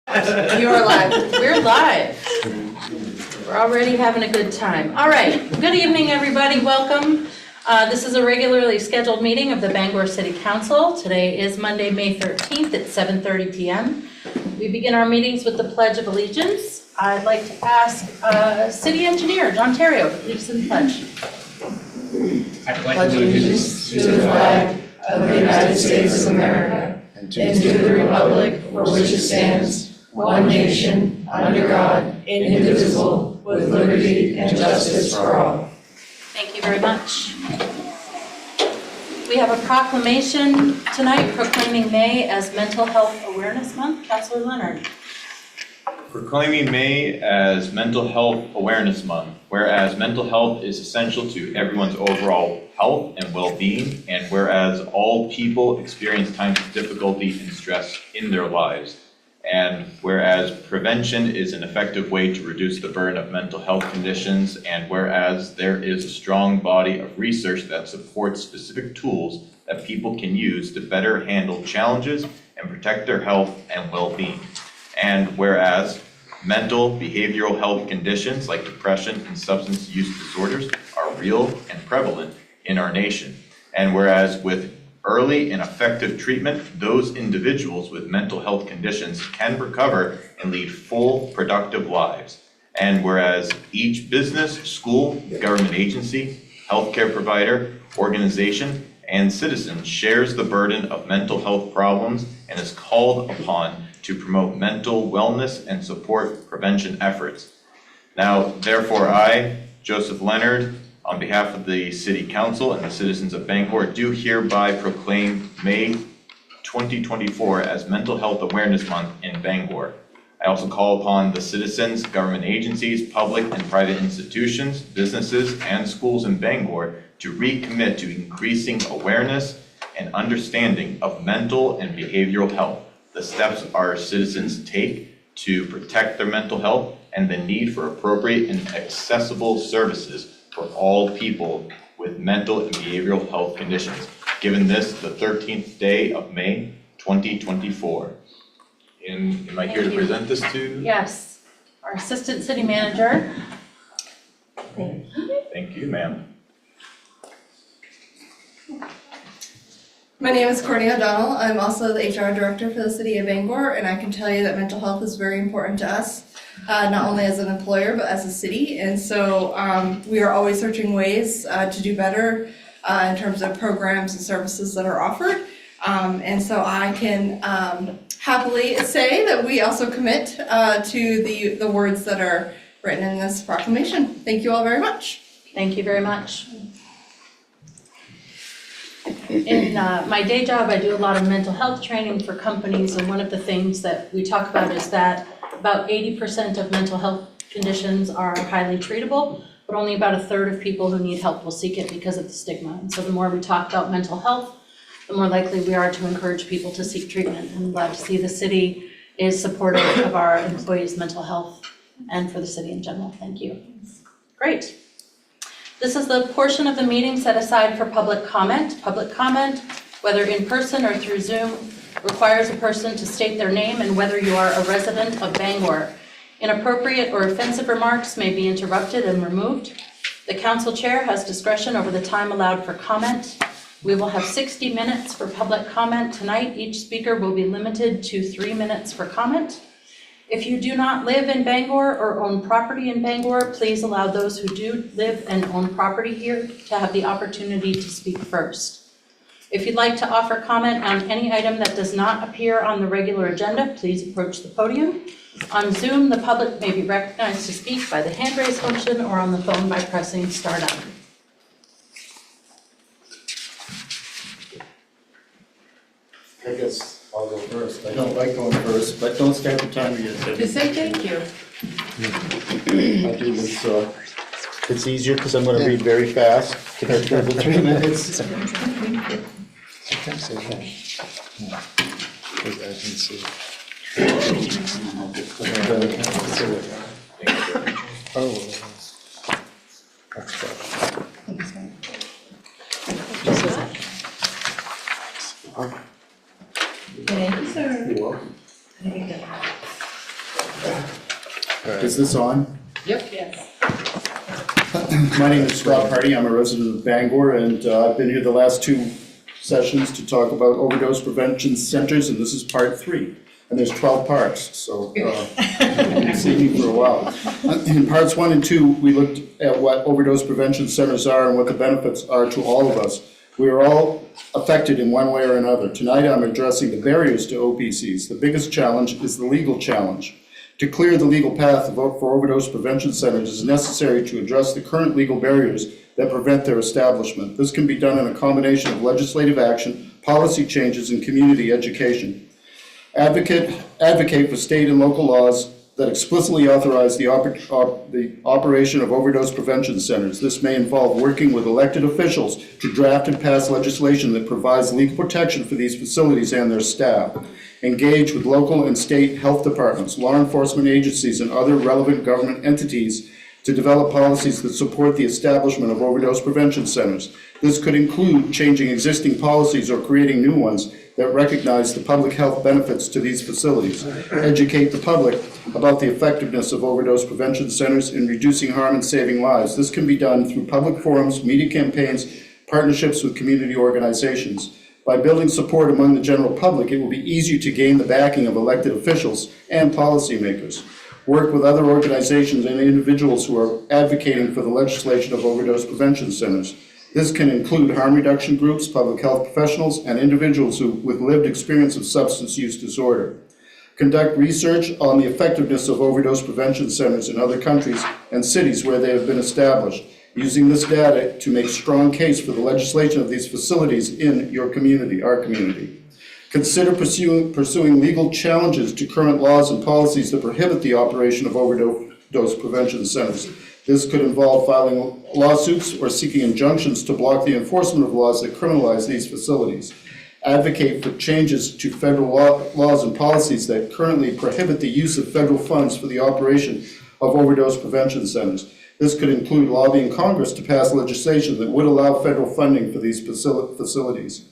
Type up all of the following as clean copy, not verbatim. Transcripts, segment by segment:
You're live. We're live. We're already having a good time. All right. Good evening, everybody. Welcome. This is a regularly scheduled meeting of the Bangor City Council. Today is Monday, May 13th at 7:30 p.m. We begin our meetings with the Pledge of Allegiance. I'd like to ask City Engineer John Terrio to lead us in the pledge. I pledge allegiance to the flag of the United States of America and to the republic for which it stands, one nation, under God, indivisible, with liberty and justice for all. Thank you very much. We have a proclamation tonight proclaiming May as Mental Health Awareness Month. Councilor Leonard. Proclaiming May as Mental Health Awareness Month, whereas mental health is essential to everyone's overall health and well-being, and whereas all people experience times of difficulty and stress in their lives, and whereas prevention is an effective way to reduce the burden of mental health conditions, and whereas there is a strong body of research that supports specific tools that people can use to better handle challenges and protect their health and well-being. And whereas mental behavioral health conditions like depression and substance use disorders are real and prevalent in our nation. And whereas with early and effective treatment, those individuals with mental health conditions can recover and lead full, productive lives. And whereas each business, school, government agency, healthcare provider, organization, and citizen shares the burden of mental health problems and is called upon to promote mental wellness and support prevention efforts. Now, therefore, I, Joseph Leonard, on behalf of the City Council and the citizens of Bangor, do hereby proclaim May 2024 as Mental Health Awareness Month in Bangor. I also call upon the citizens, government agencies, public and private institutions, businesses, and schools in Bangor to recommit to increasing awareness and understanding of mental and behavioral health, the steps our citizens take to protect their mental health, and the need for appropriate and accessible services for all people with mental and behavioral health conditions. Given this, the 13th day of May, 2024. Am I here to present this to? Yes, our Assistant City Manager. Thank you, ma'am. My name is Courtney O'Donnell. I'm also the HR Director for the City of Bangor, and I can tell you that mental health is very important to us, not only as an employer, but as a city. And so we are always searching ways to do better in terms of programs and services that are offered. And so I can happily say that we also commit to the words that are written in this proclamation. Thank you all very much. Thank you very much. In my day job, I do a lot of mental health training for companies, and one of the things that we talk about is that about 80% of mental health conditions are highly treatable, but only about a third of people who need help will seek it because of the stigma. And so the more we talk about mental health, the more likely we are to encourage people to seek treatment. And I'm glad to see the city is supportive of our employees' mental health and for the city in general. Thank you. Great. This is the portion of the meeting set aside for public comment. Public comment, whether in person or through Zoom, requires a person to state their name and whether you are a resident of Bangor. Inappropriate or offensive remarks may be interrupted and removed. The council chair has discretion over the time allowed for comment. We will have 60 minutes for public comment tonight. Each speaker will be limited to 3 minutes for comment. If you do not live in Bangor or own property in Bangor, please allow those who do live and own property here to have the opportunity to speak first. If you'd like to offer comment on any item that does not appear on the regular agenda, please approach the podium. On Zoom, the public may be recognized to speak by the hand raise function or on the phone by pressing star 9. I guess I'll go first. I don't like going first, but don't start the timer yet. Just say thank you. I'll do this, it's easier because I'm going to read very fast compared to the 3 minutes. Thank you, sir. You're welcome. There you go. Is this on? Yes. My name is Scott Hardy. I'm a resident of Bangor, and I've been here the last 2 sessions to talk about overdose prevention centers, and this is part 3. And there's 12 parts, so you've seen me for a while. In parts 1 and 2, we looked at what overdose prevention centers are and what the benefits are to all of us. We are all affected in one way or another. Tonight, I'm addressing the barriers to OPCs. The biggest challenge is the legal challenge. To clear the legal path for overdose prevention centers is necessary to address the current legal barriers that prevent their establishment. This can be done in a combination of legislative action, policy changes, and community education. Advocate for state and local laws that explicitly authorize the operation of overdose prevention centers. This may involve working with elected officials to draft and pass legislation that provides legal protection for these facilities and their staff. Engage with local and state health departments, law enforcement agencies, and other relevant government entities to develop policies that support the establishment of overdose prevention centers. This could include changing existing policies or creating new ones that recognize the public health benefits to these facilities. Educate the public about the effectiveness of overdose prevention centers in reducing harm and saving lives. This can be done through public forums, media campaigns, partnerships with community organizations. By building support among the general public, it will be easier to gain the backing of elected officials and policymakers. Work with other organizations and individuals who are advocating for the legislation of overdose prevention centers. This can include harm reduction groups, public health professionals, and individuals with lived experience of substance use disorder. Conduct research on the effectiveness of overdose prevention centers in other countries and cities where they have been established, using this data to make a strong case for the legislation of these facilities in your community, our community. Consider pursuing legal challenges to current laws and policies that prohibit the operation of overdose prevention centers. This could involve filing lawsuits or seeking injunctions to block the enforcement of laws that criminalize these facilities. Advocate for changes to federal laws and policies that currently prohibit the use of federal funds for the operation of overdose prevention centers. This could include lobbying Congress to pass legislation that would allow federal funding for these facilities.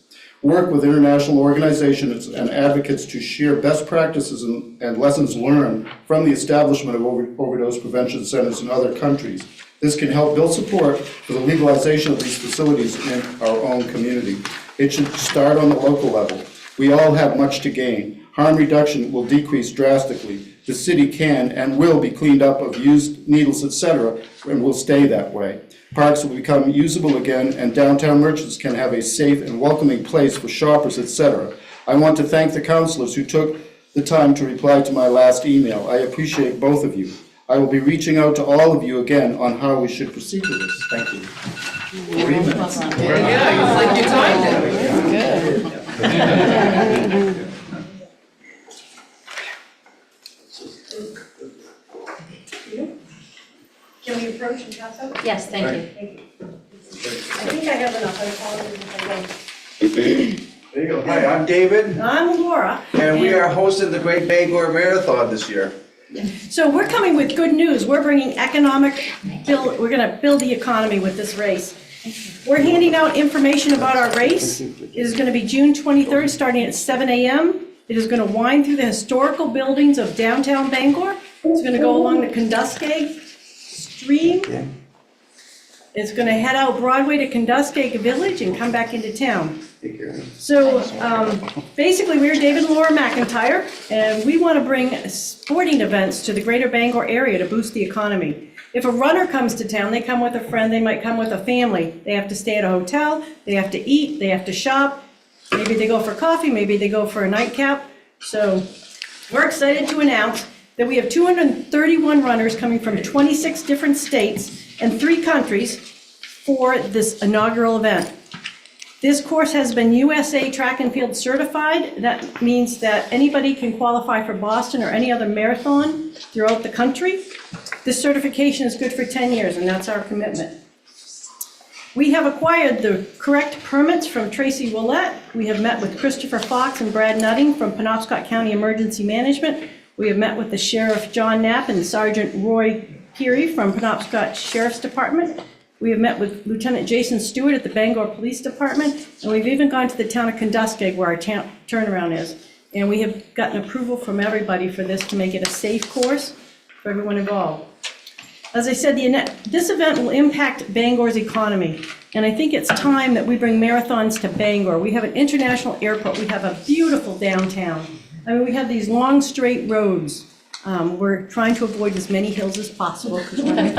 Work with international organizations and advocates to share best practices and lessons learned from the establishment of overdose prevention centers in other countries. This can help build support for the legalization of these facilities in our own community. It should start on the local level. We all have much to gain. Harm reduction will decrease drastically. The city can and will be cleaned up of used needles, etc., and will stay that way. Parks will become usable again, and downtown merchants can have a safe and welcoming place for shoppers, etc. I want to thank the councilors who took the time to reply to my last email. I appreciate both of you. I will be reaching out to all of you again on how we should proceed with this. Thank you. 3 minutes. Yeah, it's like you timed it. Can we approach and pass out? Yes, thank you. Thank you. I think I have enough, I apologize if I don't. There you go. Hi, I'm David, I'm Laura. and we are hosting the Great Bangor Marathon this year. So we're coming with good news. We're bringing we're gonna build the economy with this race. We're handing out information about our race. It is gonna be June 23rd, starting at 7 a.m. It is gonna wind through the historical buildings of downtown Bangor. It's gonna go along the Canduskeg Stream. It's gonna head out Broadway to Canduskeg Village and come back into town. So basically, we're David and Laura McIntyre, and we want to bring sporting events to the greater Bangor area to boost the economy. If a runner comes to town, they come with a friend, they might come with a family. They have to stay at a hotel, they have to eat, they have to shop. Maybe they go for coffee, maybe they go for a nightcap. So we're excited to announce that we have 231 runners coming from 26 different states and 3 countries for this inaugural event. This course has been USA Track and Field certified. That means that anybody can qualify for Boston or any other marathon throughout the country. This certification is good for 10 years, and that's our commitment. We have acquired the correct permits from Tracy Willett. We have met with Christopher Fox and Brad Nutting from Penobscot County Emergency Management. We have met with the Sheriff John Knapp and Sergeant Roy Peary from Penobscot Sheriff's Department. We have met with Lieutenant Jason Stewart at the Bangor Police Department, and we've even gone to the town of Canduskeg where our turnaround is. And we have gotten approval from everybody for this to make it a safe course for everyone involved. As I said, this event will impact Bangor's economy, and I think it's time that we bring marathons to Bangor. We have an international airport, we have a beautiful downtown. I mean, we have these long, straight roads. We're trying to avoid as many hills as possible because we're in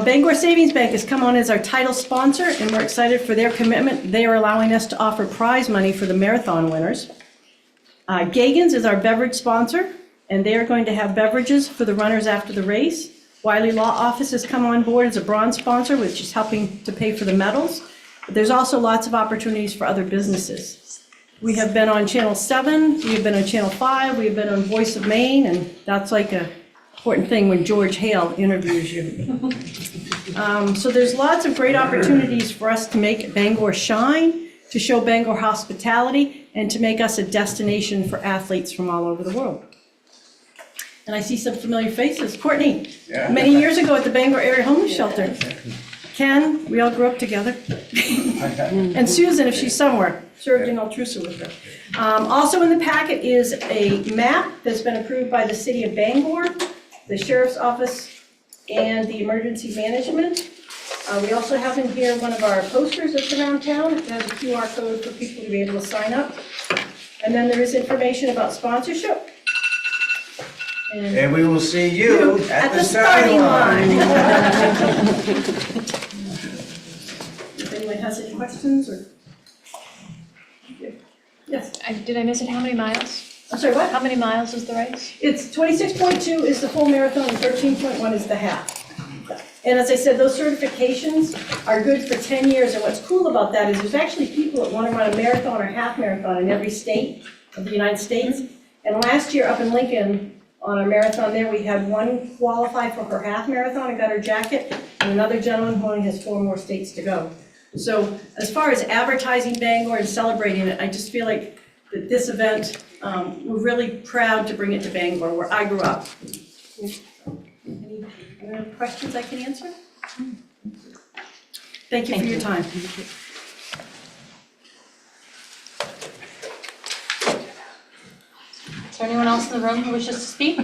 Bangor Savings Bank has come on as our title sponsor, and we're excited for their commitment. They are allowing us to offer prize money for the marathon winners. Gagan's is our beverage sponsor, and they are going to have beverages for the runners after the race. Wiley Law Office has come on board as a bronze sponsor, which is helping to pay for the medals. But there's also lots of opportunities for other businesses. We have been on Channel 7, we have been on Channel 5, we have been on Voice of Maine, and that's like an important thing when George Hale interviews you. So there's lots of great opportunities for us to make Bangor shine, to show Bangor hospitality, and to make us a destination for athletes from all over the world. And I see some familiar faces. Courtney, many years ago at the Bangor Area Homeless Shelter. Ken, we all grew up together. And Susan, if she's somewhere, served in Altrusa with her. Also in the packet is a map that's been approved by the city of Bangor, the sheriff's office, and the emergency management. We also have in here one of our posters that's around town. It has a QR code for people to be able to sign up. And then there is information about sponsorship. And we will see you at the starting line. If anyone has any questions or? Yes, Did I miss it? How many miles? I'm sorry, what? How many miles is the race? It's 26.2 is the full marathon and 13.1 is the half. And as I said, those certifications are good for 10 years. And what's cool about that is there's actually people that want to run a marathon or half marathon in every state of the United States. And last year up in Lincoln, on our marathon there, we had one qualify for her half marathon and got her jacket, and another gentleman who only has 4 more states to go. So as far as advertising Bangor and celebrating it, I just feel like that this event, we're really proud to bring it to Bangor, where I grew up. Any other questions I can answer? Thank you for your time. Is there anyone else in the room who wishes to speak?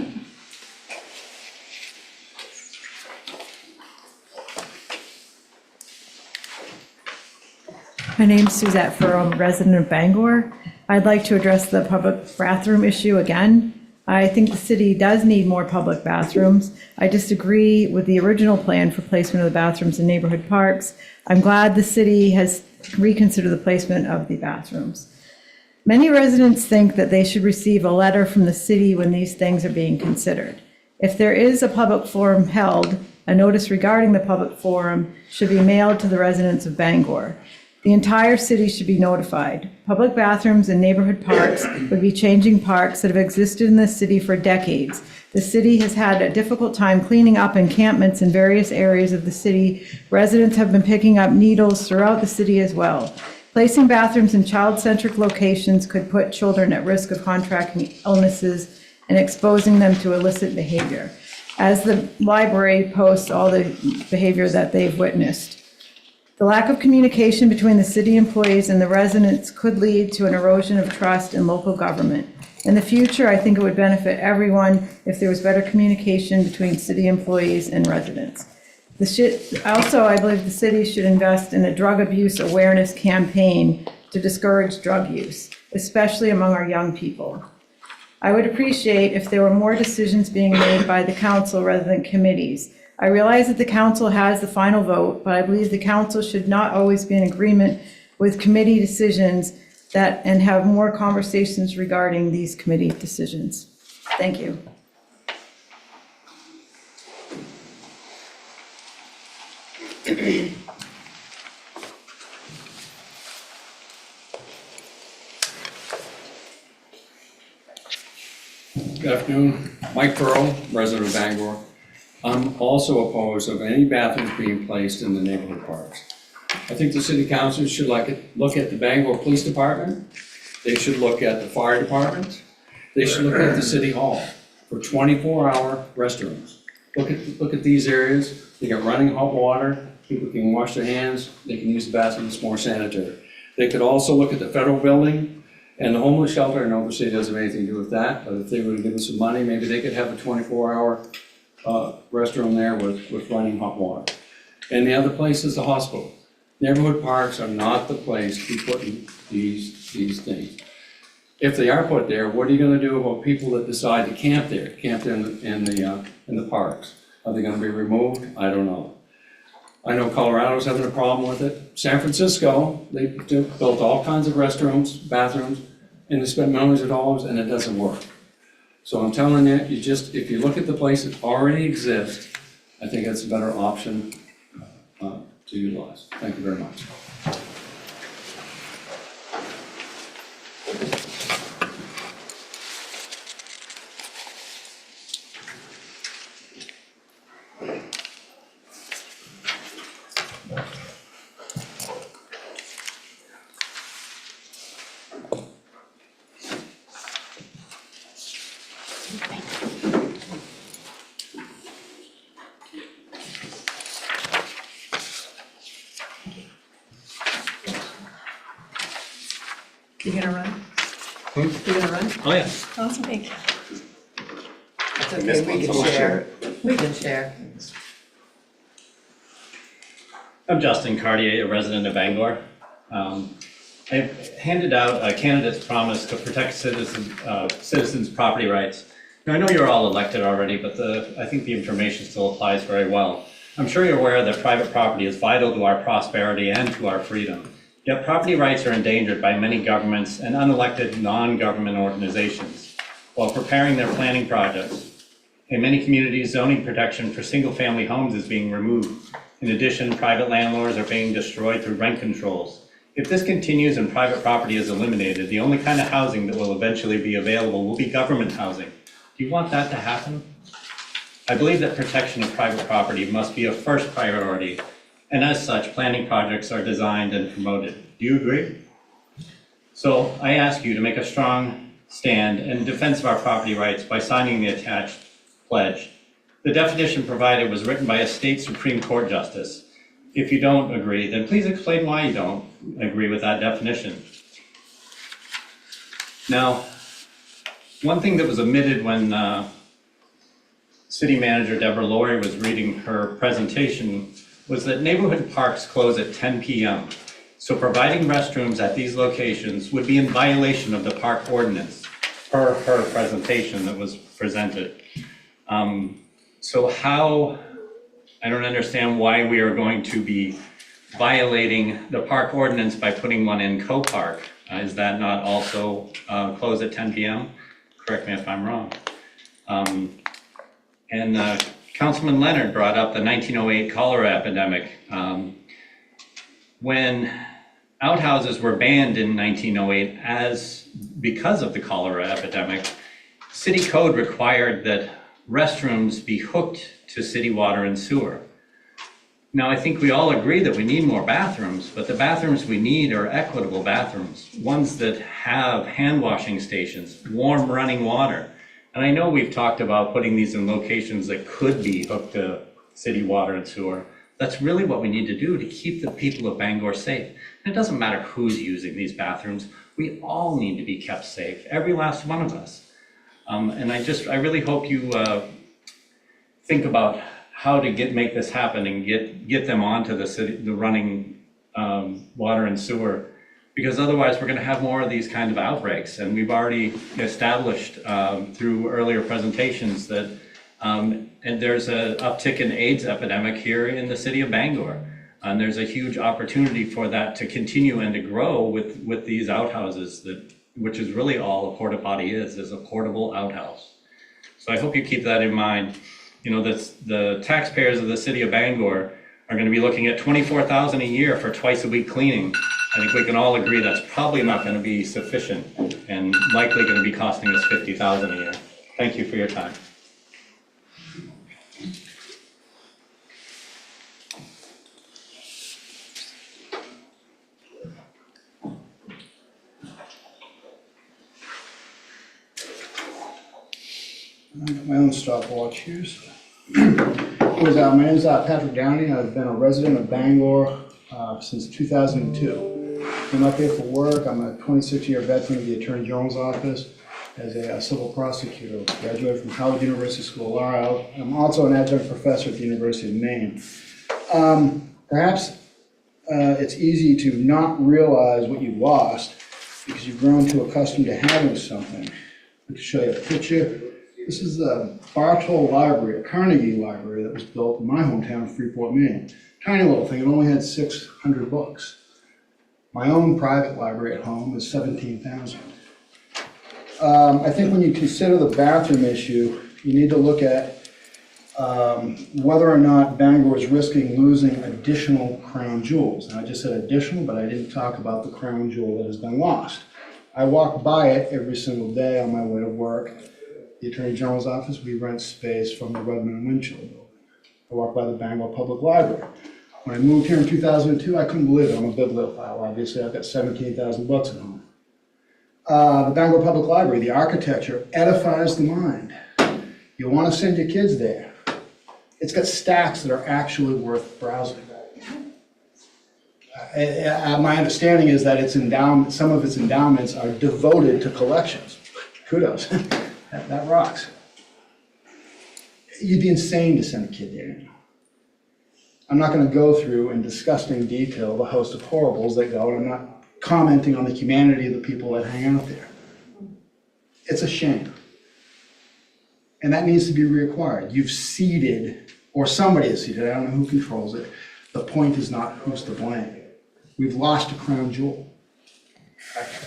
My name's Suzette Furrow, resident of Bangor. I'd like to address the public bathroom issue again. I think the city does need more public bathrooms. I disagree with the original plan for placement of the bathrooms in neighborhood parks. I'm glad the city has reconsidered the placement of the bathrooms. Many residents think that they should receive a letter from the city when these things are being considered. If there is a public forum held, a notice regarding the public forum should be mailed to the residents of Bangor. The entire city should be notified. Public bathrooms and neighborhood parks would be changing parks that have existed in the city for decades. The city has had a difficult time cleaning up encampments in various areas of the city. Residents have been picking up needles throughout the city as well. Placing bathrooms in child-centric locations could put children at risk of contracting illnesses and exposing them to illicit behavior, as the library posts all the behavior that they've witnessed. The lack of communication between the city employees and the residents could lead to an erosion of trust in local government. In the future, I think it would benefit everyone if there was better communication between city employees and residents. Also, I believe the city should invest in a drug abuse awareness campaign to discourage drug use, especially among our young people. I would appreciate if there were more decisions being made by the council rather than committees. I realize that the council has the final vote, but I believe the council should not always be in agreement with committee decisions and have more conversations regarding these committee decisions. Thank you. Good afternoon, Mike Pearl, resident of Bangor. I'm also opposed of any bathrooms being placed in the neighborhood parks. I think the city council should look at the Bangor Police Department. They should look at the fire department. They should look at the city hall for 24-hour restrooms. Look at these areas. They got running hot water. People can wash their hands. They can use the bathroom. It's more sanitary. They could also look at the federal building. And the homeless shelter, I know the city doesn't have anything to do with that, but if they were to give us some money, maybe they could have a 24-hour restroom there with running hot water. And the other place is the hospital. Neighborhood parks are not the place to be putting these things. If they are put there, what are you gonna do about people that decide to camp there in the parks? Are they gonna be removed? I don't know. I know Colorado's having a problem with it. San Francisco, they built all kinds of restrooms, bathrooms, and they spent millions of dollars, and it doesn't work. So I'm telling you, if you look at the place that already exists, I think that's a better option to utilize. Thank you very much. You gonna run? You gonna run? Oh, yeah. Awesome. Thank you. It's okay, we can share. We can share. I'm Justin Cardier, a resident of Bangor. I handed out a candidate's promise to protect citizens' property rights. Now, I know you're all elected already, but I think the information still applies very well. I'm sure you're aware that private property is vital to our prosperity and to our freedom. Yet property rights are endangered by many governments and unelected non-government organizations while preparing their planning projects. In many communities, zoning protection for single-family homes is being removed. In addition, private landlords are being destroyed through rent controls. If this continues and private property is eliminated, the only kind of housing that will eventually be available will be government housing. Do you want that to happen? I believe that protection of private property must be a first priority, and as such, planning projects are designed and promoted. Do you agree? So I ask you to make a strong stand in defense of our property rights by signing the attached pledge. The definition provided was written by a state Supreme Court justice. If you don't agree, then please explain why you don't agree with that definition. Now, one thing that was omitted when City Manager Deborah Laurie was reading her presentation was that neighborhood parks close at 10 p.m. So providing restrooms at these locations would be in violation of the park ordinance per her presentation that was presented. So how, I don't understand why we are going to be violating the park ordinance by putting one in Co-Park. Is that not also closed at 10 p.m.? Correct me if I'm wrong. And Councilman Leonard brought up the 1908 cholera epidemic. When outhouses were banned in 1908 because of the cholera epidemic, city code required that restrooms be hooked to city water and sewer. Now, I think we all agree that we need more bathrooms, but the bathrooms we need are equitable bathrooms, ones that have hand washing stations, warm running water. And I know we've talked about putting these in locations that could be hooked to city water and sewer. That's really what we need to do to keep the people of Bangor safe. And it doesn't matter who's using these bathrooms. We all need to be kept safe, every last one of us. And I really hope you think about how to make this happen and get them onto the running water and sewer, because otherwise we're going to have more of these kind of outbreaks. And we've already established through earlier presentations that and there's an uptick in AIDS epidemic here in the city of Bangor. And there's a huge opportunity for that to continue and to grow with these outhouses, which is really all a porta potty is a portable outhouse. So I hope you keep that in mind. You know, the taxpayers of the city of Bangor are going to be looking at $24,000 a year for twice a week cleaning. I think we can all agree that's probably not going to be sufficient and likely going to be costing us $50,000 a year. Thank you for your time. I got my own stopwatch here. My name is Patrick Downey. I've been a resident of Bangor since 2002. I'm up here for work. I'm a 26-year veteran of the Attorney General's office as a civil prosecutor. Graduated from Howard University School of Law. I'm also an adjunct professor at the University of Maine. Perhaps it's easy to not realize what you've lost because you've grown too accustomed to having something. I can show you a picture. This is the Bartoll Library, a Carnegie library that was built in my hometown of Freeport, Maine. Tiny little thing, it only had 600 books. My own private library at home is 17,000. I think when you consider the bathroom issue, you need to look at whether or not Bangor is risking losing additional crown jewels. And I just said additional, but I didn't talk about the crown jewel that has been lost. I walk by it every single day on my way to work. The Attorney General's office, we rent space from the Rudman and Winchell building. I walk by the Bangor Public Library. When I moved here in 2002, I couldn't believe it. I'm a bibliophile, obviously. I've got 17,000 books at home. The Bangor Public Library, the architecture edifies the mind. You want to send your kids there. It's got stacks that are actually worth browsing. My understanding is that some of its endowments are devoted to collections. Kudos. That rocks. You'd be insane to send a kid there. I'm not going to go through in disgusting detail the host of horribles that go, and I'm not commenting on the humanity of the people that hang out there. It's a shame. And that needs to be reacquired. You've ceded, or somebody has ceded, I don't know who controls it. The point is not who's to blame. We've lost a crown jewel.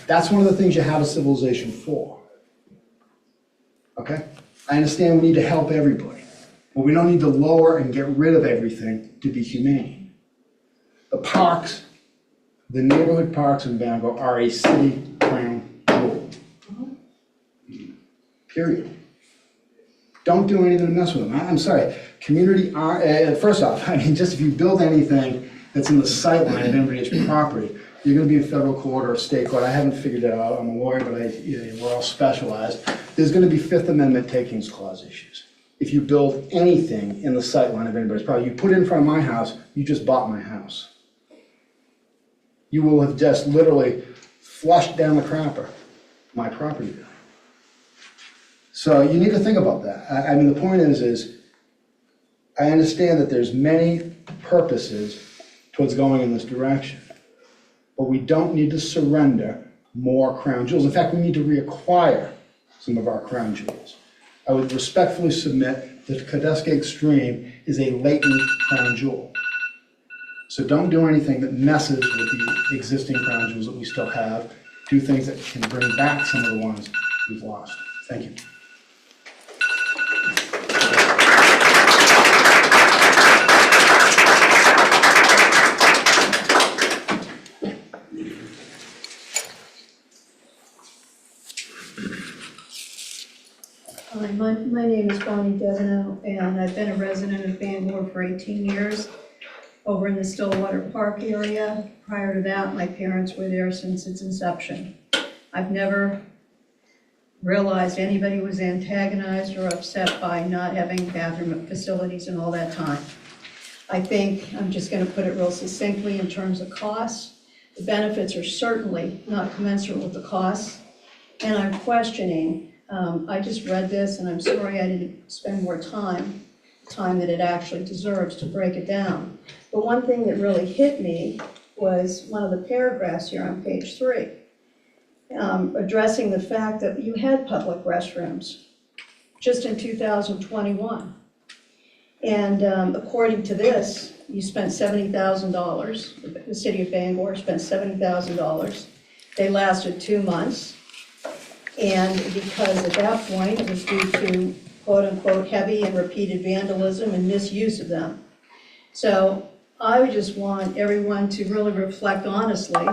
That's one of the things you have a civilization for. Okay? I understand we need to help everybody, but we don't need to lower and get rid of everything to be humane. The parks, the neighborhood parks in Bangor are a city crown jewel. Period. Don't do anything to mess with them. I'm sorry. Community, first off, I mean, just if you build anything that's in the sight line of anybody's property, you're going to be in federal court or state court. I haven't figured it out. I'm a lawyer, but we're all specialized. There's going to be Fifth Amendment takings clause issues. If you build anything in the sight line of anybody's property, you put it in front of my house, you just bought my house. You will have just literally flushed down the crapper my property value. So you need to think about that. I mean, the point is I understand that there's many purposes towards going in this direction, but we don't need to surrender more crown jewels. In fact, we need to reacquire some of our crown jewels. I would respectfully submit that Cadescate Stream is a latent crown jewel. So don't do anything that messes with the existing crown jewels that we still have. Do things that can bring back some of the ones we've lost. Thank you. Hi, my name is Bonnie Devo, and I've been a resident of Bangor for 18 years over in the Stillwater Park area. Prior to that, my parents were there since its inception. I've never realized anybody was antagonized or upset by not having bathroom facilities in all that time. I think, I'm just going to put it real succinctly in terms of costs. The benefits are certainly not commensurate with the costs, and I'm questioning. I just read this, and I'm sorry I didn't spend more time that it actually deserves to break it down. But one thing that really hit me was one of the paragraphs here on page 3, addressing the fact that you had public restrooms just in 2021. And according to this, you spent $70,000. The city of Bangor spent $70,000. They lasted 2 months. And because at that point, it was due to quote-unquote heavy and repeated vandalism and misuse of them. So I would just want everyone to really reflect honestly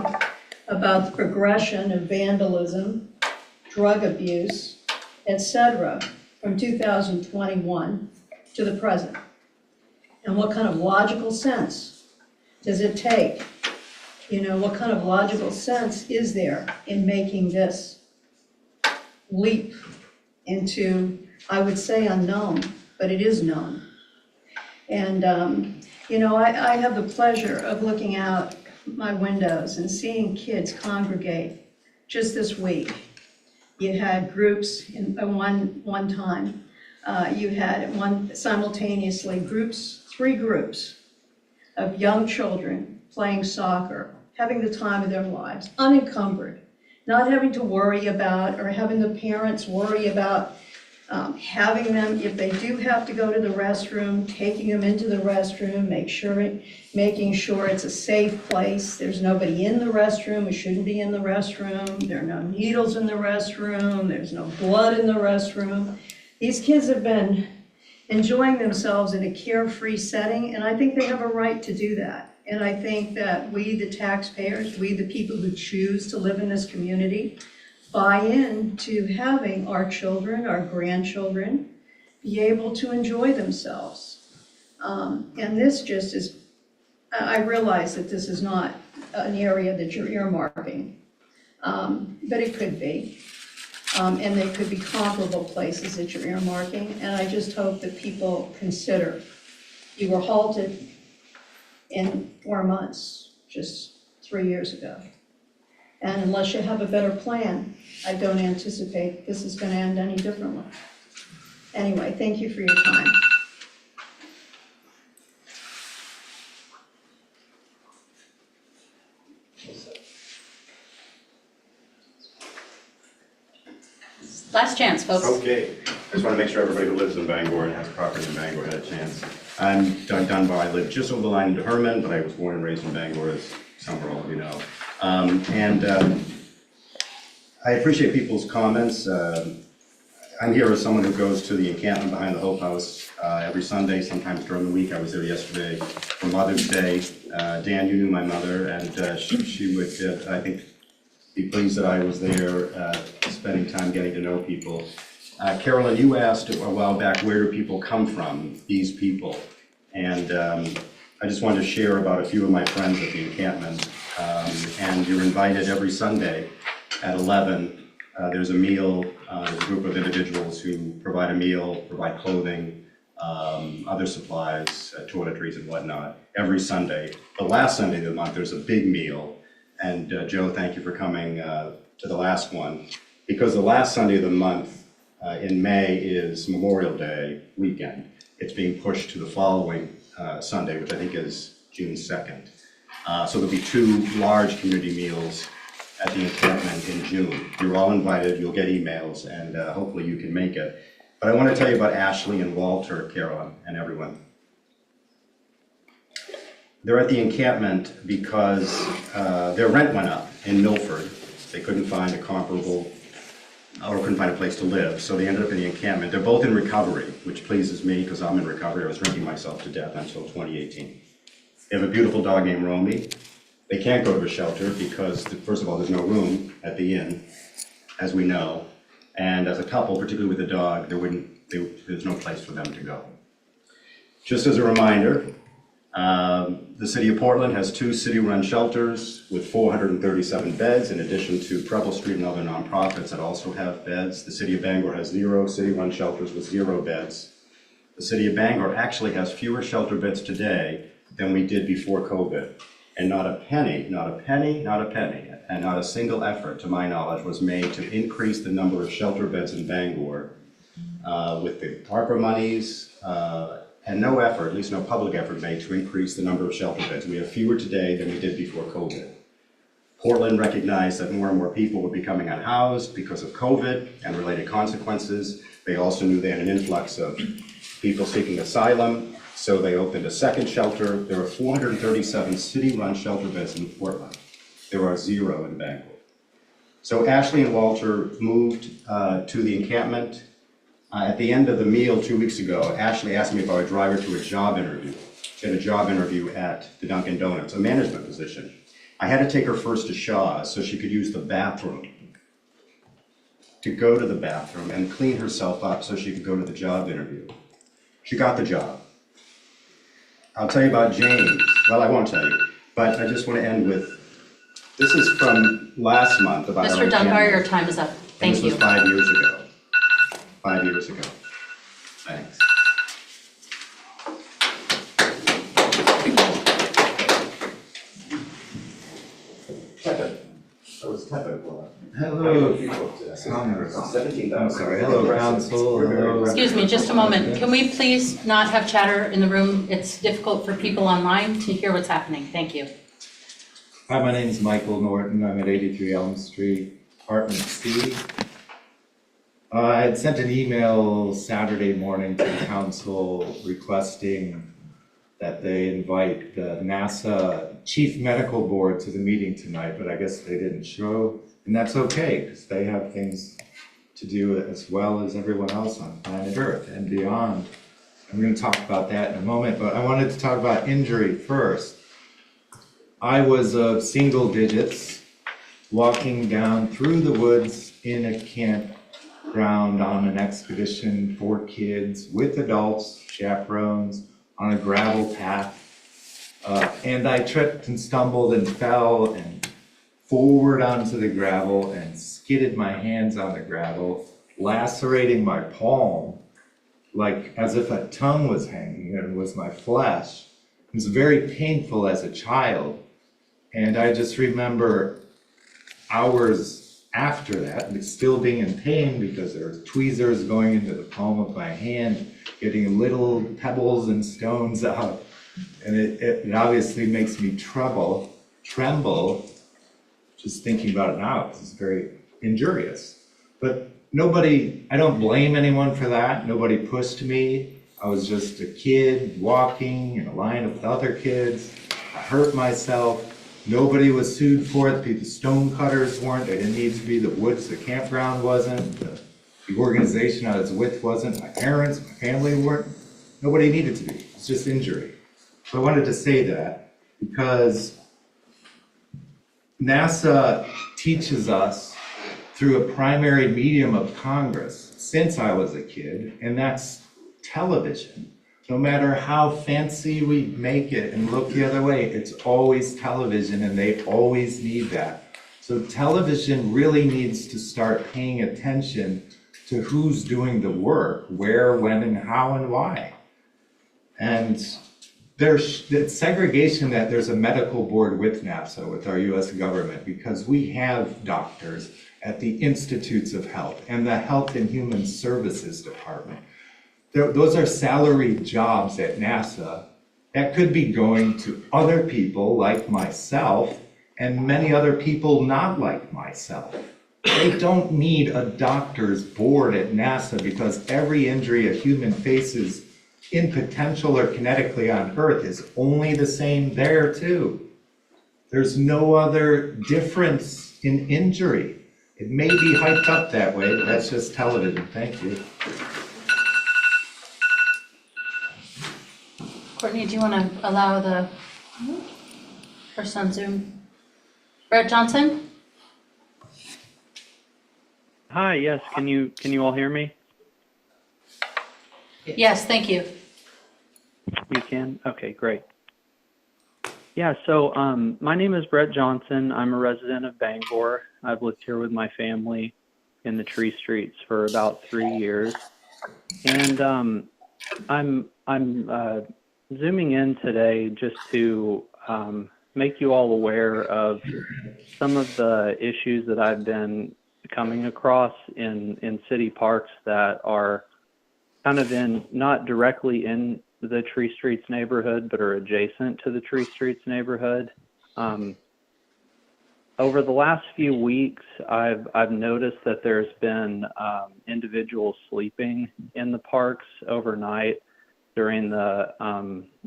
about the progression of vandalism, drug abuse, etc., from 2021 to the present. And what kind of logical sense does it take? You know, what kind of logical sense is there in making this leap into, I would say unknown, but it is known. And, you know, I have the pleasure of looking out my windows and seeing kids congregate just this week. You had groups in one time. You had simultaneously three groups of young children playing soccer, having the time of their lives, unencumbered, not having to worry about or having the parents worry about having them, if they do have to go to the restroom, taking them into the restroom, making sure it's a safe place. There's nobody in the restroom who shouldn't be in the restroom. There are no needles in the restroom. There's no blood in the restroom. These kids have been enjoying themselves in a carefree setting, and I think they have a right to do that. And I think that we, the taxpayers, we, the people who choose to live in this community, buy in to having our children, our grandchildren, be able to enjoy themselves. And this just is, I realize that this is not an area that you're earmarking, but it could be. And they could be comparable places that you're earmarking, and I just hope that people consider. You were halted in 4 months, just 3 years ago. And unless you have a better plan, I don't anticipate this is going to end any differently. Anyway, thank you for your time. Last chance, folks. Okay, I just want to make sure everybody who lives in Bangor and has property in Bangor had a chance. I'm Doug Dunbar. I live just over the line into Herman, but I was born and raised in Bangor, as some or all of you know. I appreciate people's comments. I'm here as someone who goes to the encampment behind the Hope House every Sunday, sometimes during the week. I was there yesterday for Mother's Day. Dan, you knew my mother, and she would, I think, be pleased that I was there spending time getting to know people. Carolyn, you asked a while back, where do people come from, these people? And I just wanted to share about a few of my friends at the encampment. And you're invited every Sunday at 11. There's a meal, there's a group of individuals who provide a meal, provide clothing, other supplies, toiletries and whatnot, every Sunday. The last Sunday of the month, there's a big meal. And Joe, thank you for coming to the last one. Because the last Sunday of the month in May is Memorial Day weekend. It's being pushed to the following Sunday, which I think is June 2nd. So there'll be 2 large community meals at the encampment in June. You're all invited, you'll get emails, and hopefully you can make it. But I want to tell you about Ashley and Walter, Carolyn, and everyone. They're at the encampment because their rent went up in Milford. They couldn't find a comparable, or couldn't find a place to live, so they ended up in the encampment. They're both in recovery, which pleases me because I'm in recovery. I was drinking myself to death until 2018. They have a beautiful dog named Romy. They can't go to a shelter because, first of all, there's no room at the inn, as we know. And as a couple, particularly with a dog, there's no place for them to go. Just as a reminder, the City of Portland has 2 city-run shelters with 437 beds, in addition to Preble Street and other nonprofits that also have beds. The City of Bangor has 0 city-run shelters with 0 beds. The City of Bangor actually has fewer shelter beds today than we did before COVID. And not a penny, and not a single effort, to my knowledge, was made to increase the number of shelter beds in Bangor with the ARPA monies, and no effort, at least no public effort made to increase the number of shelter beds. We have fewer today than we did before COVID. Portland recognized that more and more people were becoming unhoused because of COVID and related consequences. They also knew they had an influx of people seeking asylum, so they opened a second shelter. There are 437 city-run shelter beds in Portland. There are 0 in Bangor. So Ashley and Walter moved to the encampment. At the end of the meal 2 weeks ago, Ashley asked me if I would drive her to a job interview. She had a job interview at the Dunkin' Donuts, a management position. I had to take her first to Shaw's so she could use the bathroom, to go to the bathroom and clean herself up so she could go to the job interview. She got the job. I'll tell you about James. Well, I won't tell you, but I just want to end with, this is from last month about our Mr. Dunbar, encampment. your time is up. Thank you. This was 5 years ago. 5 years ago. Thanks. Hello, I'm sorry, hello, council, hello. Excuse me, just a moment. Can we please not have chatter in the room? It's difficult for people online to hear what's happening. Thank you. Hi, my name is Michael Norton. I'm at 83 Elm Street, apartment C. I had sent an email Saturday morning to the council requesting that they invite the NASA Chief Medical Board to the meeting tonight, but I guess they didn't show. And that's okay, because they have things to do as well as everyone else on planet Earth and beyond. I'm going to talk about that in a moment, but I wanted to talk about injury first. I was of single digits walking down through the woods in a campground on an expedition for kids with adults, chaperones, on a gravel path. And I tripped and stumbled and fell and forward onto the gravel and skidded my hands on the gravel, lacerating my palm, like as if a tongue was hanging and it was my flesh. It was very painful as a child. And I just remember hours after that, still being in pain because there were tweezers going into the palm of my hand, getting little pebbles and stones out. And it obviously makes me tremble, just thinking about it now, because it's very injurious. But nobody, I don't blame anyone for that. Nobody pushed me. I was just a kid walking in a line with other kids. I hurt myself. Nobody was sued for it. The stone cutters weren't. They didn't need to be. The woods, the campground wasn't. The organization I was with wasn't. My parents, my family weren't. Nobody needed to be. It's just injury. So I wanted to say that because NASA teaches us through a primary medium of Congress since I was a kid, and that's television. No matter how fancy we make it and look the other way, it's always television, and they always need that. So television really needs to start paying attention to who's doing the work, where, when, and how, and why. And there's segregation that there's a medical board with NASA, with our US government, because we have doctors at the Institutes of Health and the Health and Human Services Department. Those are salaried jobs at NASA that could be going to other people like myself and many other people not like myself. They don't need a doctor's board at NASA because every injury a human faces in potential or kinetically on Earth is only the same there too. There's no other difference in injury. It may be hyped up that way, but that's just television. Thank you. Courtney, do you want to allow the person on Zoom? Brett Johnson? Hi, yes, can you all hear me? Yes, thank you. You can? Okay, great. Yeah, so my name is Brett Johnson. I'm a resident of Bangor. I've lived here with my family in the Tree Streets for about 3 years. And I'm zooming in today just to make you all aware of some of the issues that I've been coming across in city parks that are kind of not directly in the Tree Streets neighborhood, but are adjacent to the Tree Streets neighborhood. Over the last few weeks, I've noticed that there's been individuals sleeping in the parks overnight during the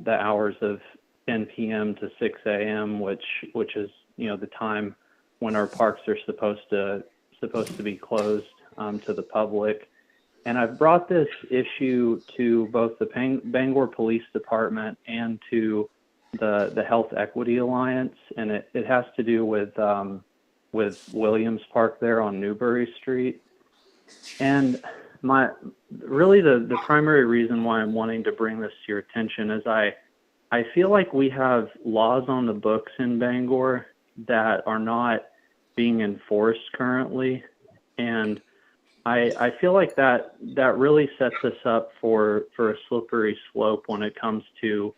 hours of 10 p.m. to 6 a.m., which is the time when our parks are supposed to be closed to the public. And I've brought this issue to both the Bangor Police Department and to the Health Equity Alliance, and it has to do with Williams Park there on Newbury Street. And the primary reason why I'm wanting to bring this to your attention is I feel like we have laws on the books in Bangor that are not being enforced currently, and I feel like that really sets us up for a slippery slope when it comes to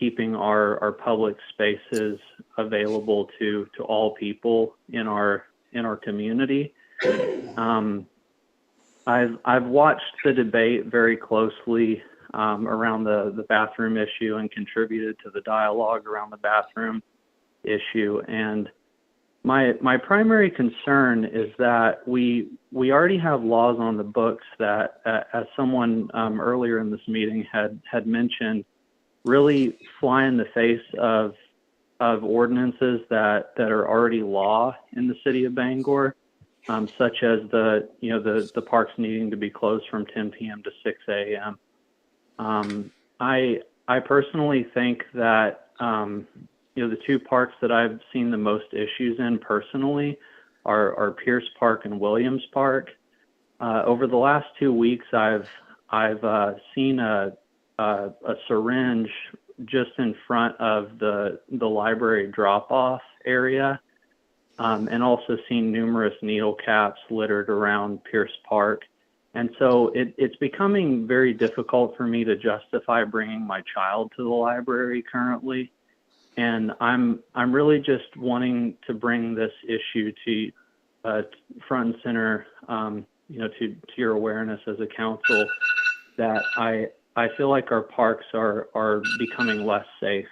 keeping our public spaces available to all people in our in our community. I've watched the debate very closely around the bathroom issue and contributed to the dialogue around the bathroom issue. And my primary concern is that we already have laws on the books that, as someone earlier in this meeting had mentioned, really fly in the face of ordinances that are already law in the city of Bangor, such as the parks needing to be closed from 10 p.m. to 6 a.m. I personally think that the two parks that I've seen the most issues in personally are Pierce Park and Williams Park. Over the last 2 weeks, I've seen a syringe just in front of the library drop-off area, and also seen numerous needle caps littered around Pierce Park. And so it's becoming very difficult for me to justify bringing my child to the library currently. And I'm really just wanting to bring this issue to front and center, to your awareness as a council, that I feel like our parks are becoming less safe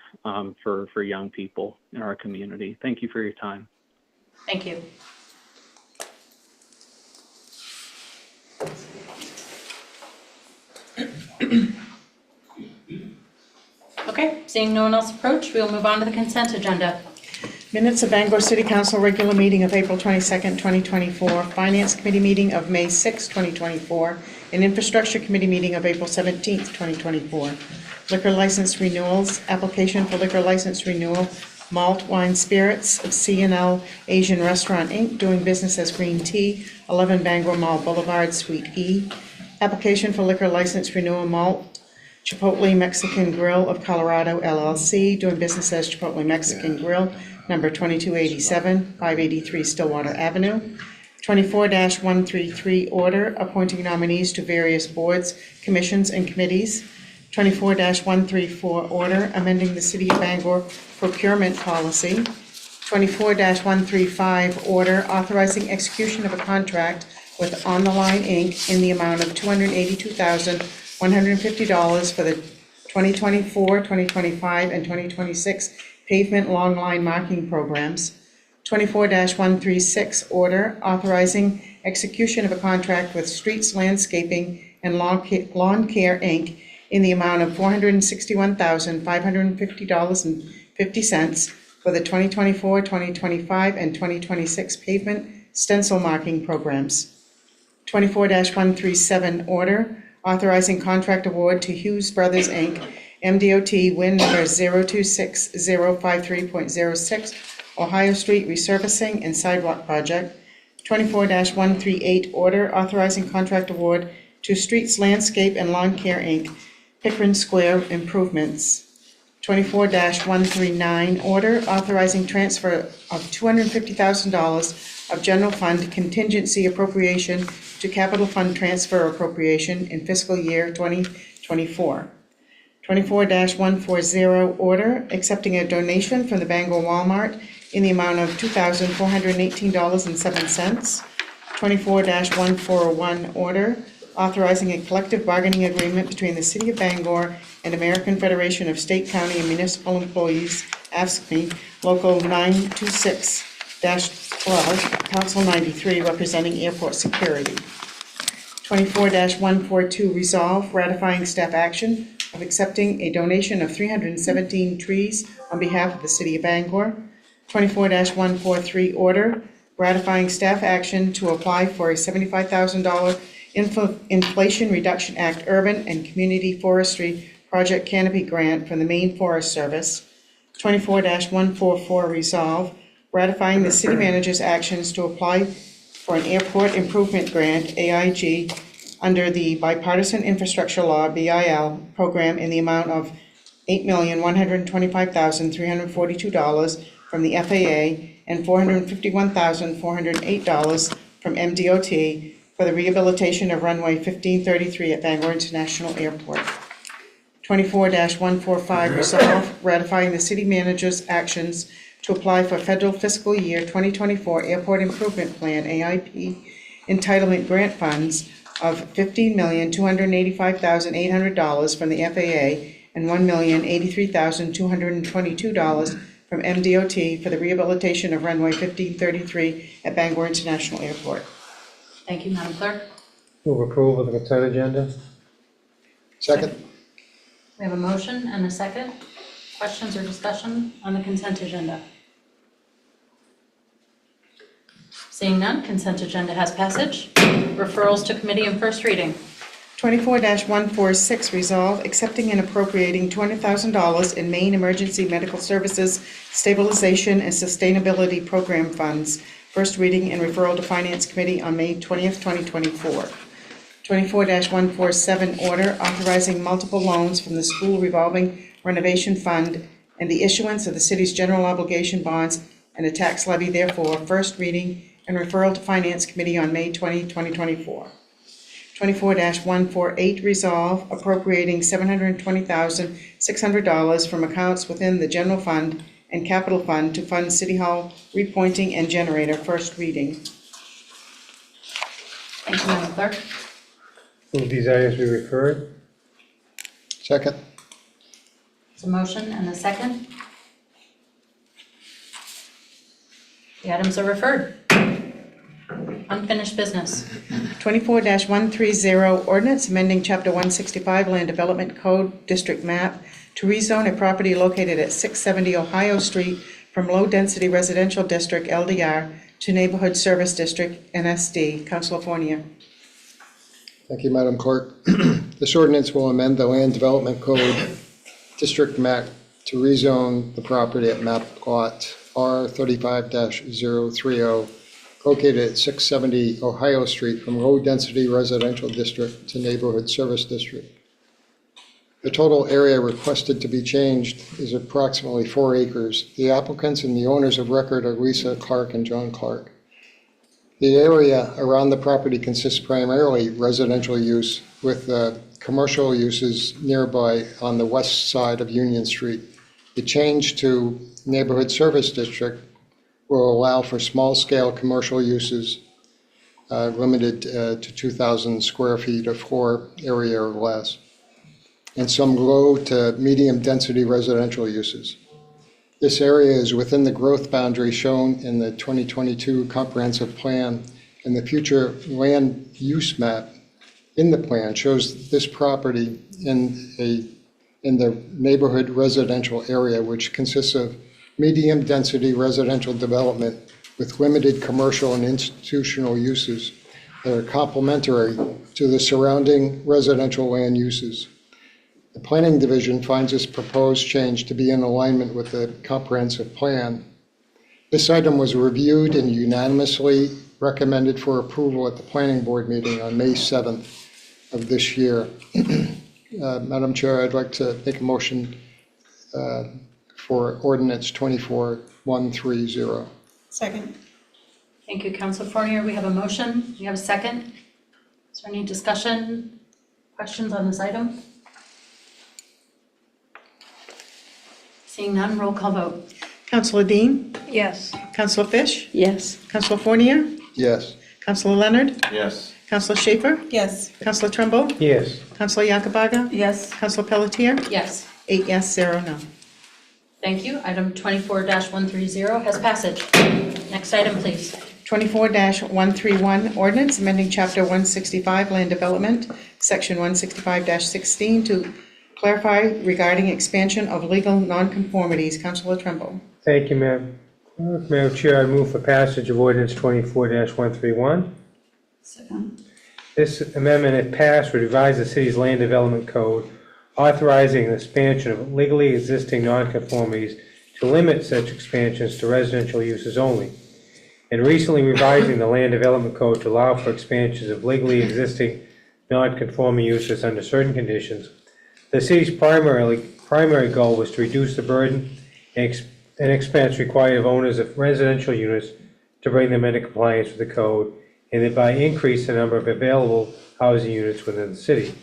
for young people in our community. Thank you for your time. Thank you. Okay, seeing no one else approach, we'll move on to the consent agenda. Minutes of Bangor City Council regular meeting of April 22nd, 2024, Finance Committee meeting of May 6, 2024, and Infrastructure Committee meeting of April 17th, 2024. Liquor license renewals, application for liquor license renewal, Malt Wine Spirits of C&L Asian Restaurant Inc., doing business as Green Tea, 11 Bangor Mall Boulevard, Suite E. Application for liquor license renewal, Malt Chipotle Mexican Grill of Colorado LLC, doing business as Chipotle Mexican Grill, number 2287, 583 Stillwater Avenue. 24-133 order appointing nominees to various boards, commissions, and committees. 24-134 order amending the City of Bangor procurement policy. 24-135 order authorizing execution of a contract with On the Line Inc. in the amount of $282,150 for the 2024, 2025, and 2026 pavement long line marking programs. 24-136 order authorizing execution of a contract with Streets Landscaping and Lawn Care Inc. in the amount of $461,550.50 for the 2024, 2025, and 2026 pavement stencil marking programs. 24-137 order authorizing contract award to Hughes Brothers Inc., MDOT WIN number 026-053.06, Ohio Street Resurfacing and Sidewalk Project. 24-138 order authorizing contract award to Streets Landscape and Lawn Care Inc., Pickering Square Improvements. 24-139 order authorizing transfer of $250,000 of general fund contingency appropriation to capital fund transfer appropriation in fiscal year 2024. 24-140 order accepting a donation from the Bangor Walmart in the amount of $2,418.07. 24-141 order authorizing a collective bargaining agreement between the City of Bangor and American Federation of State, County, and Municipal Employees, AFSCME, Local 926-12, Council 93, representing airport security. 24-142 resolve ratifying staff action of accepting a donation of 317 trees on behalf of the City of Bangor. 24-143 order ratifying staff action to apply for a $75,000 Inflation Reduction Act Urban and Community Forestry Project Canopy Grant from the Maine Forest Service. 24-144 resolve ratifying the city manager's actions to apply for an airport improvement grant, AIG, under the Bipartisan Infrastructure Law, BIL, program in the amount of $8,125,342 from the FAA and $451,408 from MDOT for the rehabilitation of runway 1533 at Bangor International Airport. 24-145 resolve ratifying the city manager's actions to apply for federal fiscal year 2024 Airport Improvement Plan, AIP, entitlement grant funds of $15,285,800 from the FAA and $1,083,222 from MDOT for the rehabilitation of runway 1533 at Bangor International Airport. Thank you, Madam Clerk. Move approval of the consent agenda. Second. We have a motion and a second. Questions or discussion on the consent agenda? Seeing none, consent agenda has passage. Referrals to committee and first reading. 24-146, resolve accepting and appropriating $200,000 in Maine Emergency Medical Services Stabilization and Sustainability Program funds. First reading and referral to Finance Committee on May 20th, 2024. 24-147, order authorizing multiple loans from the School Revolving Renovation Fund and the issuance of the city's general obligation bonds and a tax levy therefore. First reading and referral to Finance Committee on May 20, 2024. 24-148, resolve appropriating $720,600 from accounts within the general fund and capital fund to fund City Hall repointing and generator. First reading. Thank you, Madam Clerk. Move these items be referred. Second. There's a motion and a second. The items are referred. Unfinished business. 24-130, ordinance amending Chapter 165 Land Development Code District Map to rezone a property located at 670 Ohio Street from Low-Density Residential District, LDR, to Neighborhood Service District, NSD. Councilor Fournier. Thank you, Madam Clerk. This ordinance will amend the Land Development Code District Map to rezone the property at map lot R35-030, located at 670 Ohio Street from Low-Density Residential District to Neighborhood Service District. The total area requested to be changed is approximately 4 acres. The applicants and the owners of record are Lisa Clark and John Clark. The area around the property consists primarily residential use with commercial uses nearby on the west side of Union Street. The change to Neighborhood Service District will allow for small-scale commercial uses limited to 2,000 square feet of floor area or less, and some low to medium-density residential uses. This area is within the growth boundary shown in the 2022 comprehensive plan, and the future land use map in the plan shows this property in the neighborhood residential area, which consists of medium-density residential development with limited commercial and institutional uses that are complementary to the surrounding residential land uses. The Planning Division finds this proposed change to be in alignment with the comprehensive plan. This item was reviewed and unanimously recommended for approval at the Planning Board meeting on May 7th of this year. Madam Chair, I'd like to make a motion for Ordinance 24-130. Second. Thank you, Councilor Fournier. We have a motion. We have a second. Is there any discussion, questions on this item? Seeing none, roll call vote. Councilor Dean? Yes. Councilor Fish? Yes. Councilor Fournier? Yes. Councilor Leonard? Yes. Councilor Schaefer? Yes. Councilor Trumbull? Yes. Councilor Yakabaga? Yes. Councilor Pelletier? Yes. 8 yes, 0 no. Thank you. Item 24-130 has passage. Next item, please. 24-131, ordinance amending Chapter 165 Land Development, Section 165-16 to clarify regarding expansion of legal nonconformities. Councilor Trumbull. Thank you, Madam. Madam Chair, I move for passage of ordinance 24-131. Second. This amendment, if passed, would revise the city's land development code, authorizing the expansion of legally existing nonconformities to limit such expansions to residential uses only, and recently revising the land development code to allow for expansions of legally existing nonconforming uses under certain conditions. The city's primary goal was to reduce the burden and expense required of owners of residential units to bring them into compliance with the code, and thereby increase the number of available housing units within the city.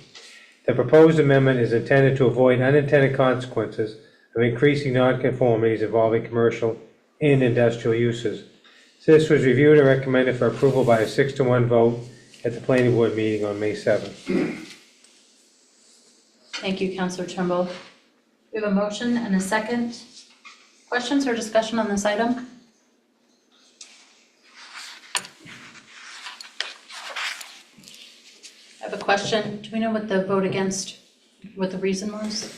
The proposed amendment is intended to avoid unintended consequences of increasing nonconformities involving commercial in industrial uses. So this was reviewed and recommended for approval by a 6-1 vote at the planning board meeting on May 7th. Thank you, Councilor Trimble. We have a motion and a second. Questions or discussion on this item? I have a question. Do we know what the vote against, what the reason was?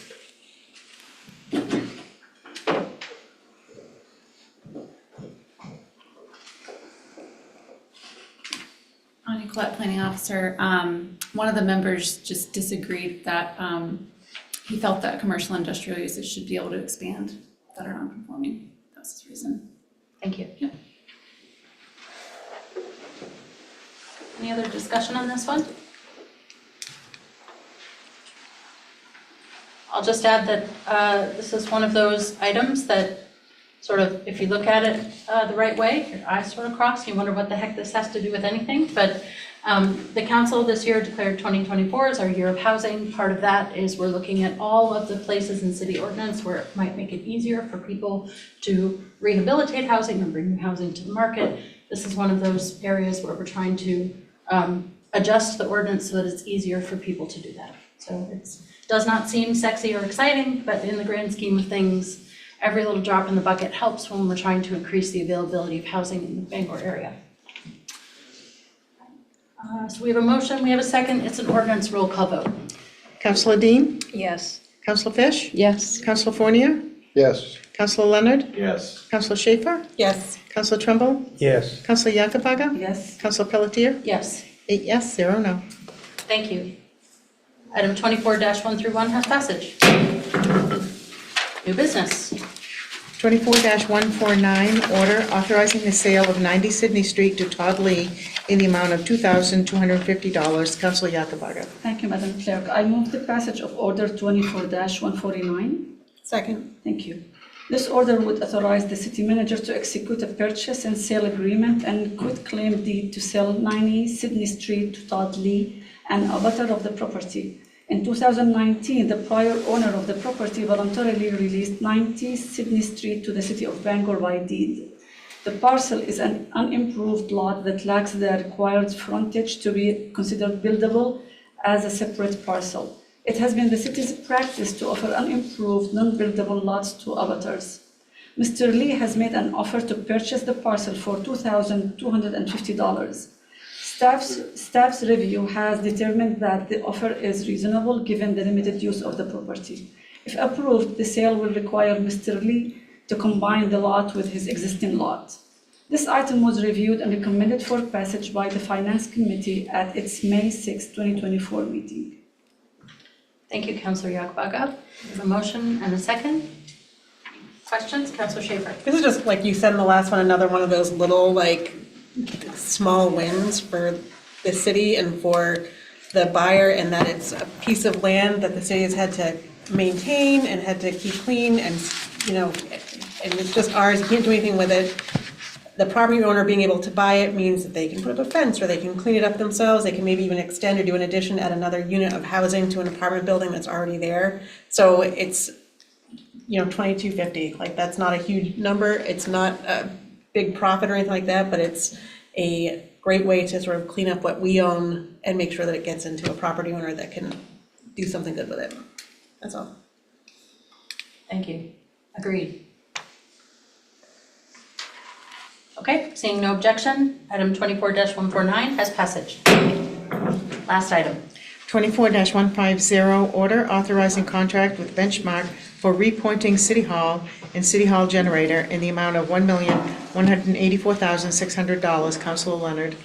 Nicolette, Planning Officer. One of the members just disagreed that he felt that commercial industrial uses should be able to expand that are non-conforming. That's his reason. Thank you. Yeah. Any other discussion on this one? I'll just add that this is one of those items that sort of, if you look at it the right way, your eyes sort of cross, you wonder what the heck this has to do with anything. But the council this year declared 2024 as our year of housing. Part of that is we're looking at all of the places in city ordinance where it might make it easier for people to rehabilitate housing and bring new housing to the market. This is one of those areas where we're trying to adjust the ordinance so that it's easier for people to do that. So it does not seem sexy or exciting, but in the grand scheme of things, every little drop in the bucket helps when we're trying to increase the availability of housing in the Bangor area. So we have a motion, we have a second, it's an ordinance roll call vote. Councilor Dean? Yes. Councilor Fish? Yes. Councilor Fournier? Yes. Councilor Leonard? Yes. Councilor Schaefer? Yes. Councilor Trimble? Yes. Councilor Yakapaga? Yes. Councilor Pelletier? Yes, 8 yes, 0 no. thank you. Item 24-1 through 1 has passage. New business. 24-149, order authorizing the sale of 90 Sydney Street to Todd Lee in the amount of $2,250. Councilor Yakapaga. Thank you, Madam Clerk. I move the passage of Order 24-149. Second. Thank you. This order would authorize the city manager to execute a purchase and sale agreement and quitclaim deed to sell 90 Sydney Street to Todd Lee, an abutter of the property. In 2019, the prior owner of the property voluntarily released 90 Sydney Street to the city of Bangor by deed. The parcel is an unimproved lot that lacks the required frontage to be considered buildable as a separate parcel. It has been the city's practice to offer unimproved, non-buildable lots to abutters. Mr. Lee has made an offer to purchase the parcel for $2,250. Staff's review has determined that the offer is reasonable given the limited use of the property. If approved, the sale will require Mr. Lee to combine the lot with his existing lot. This item was reviewed and recommended for passage by the Finance Committee at its May 6, 2024 meeting. Thank you, Councilor Yakabaga. We have a motion and a second. Questions? Councilor Schaefer. This is just, like you said in the last one, another one of those little, like, small wins for the city and for the buyer, and that it's a piece of land that the city has had to maintain and had to keep clean, and, you know, and it's just ours, you can't do anything with it. The property owner being able to buy it means that they can put up a fence, or they can clean it up themselves, they can maybe even extend or do an addition, add another unit of housing to an apartment building that's already there. So it's, you know, $2,250, like, that's not a huge number, it's not a big profit or anything like that, but it's a great way to sort of clean up what we own and make sure that it gets into a property owner that can do something good with it. That's all. Thank you. Agreed. Okay, seeing no objection, item 24-149 has passage. Last item. 24-150, order authorizing contract with Benchmark for repointing City Hall and City Hall generator in the amount of $1,184,600. Councilor Leonard.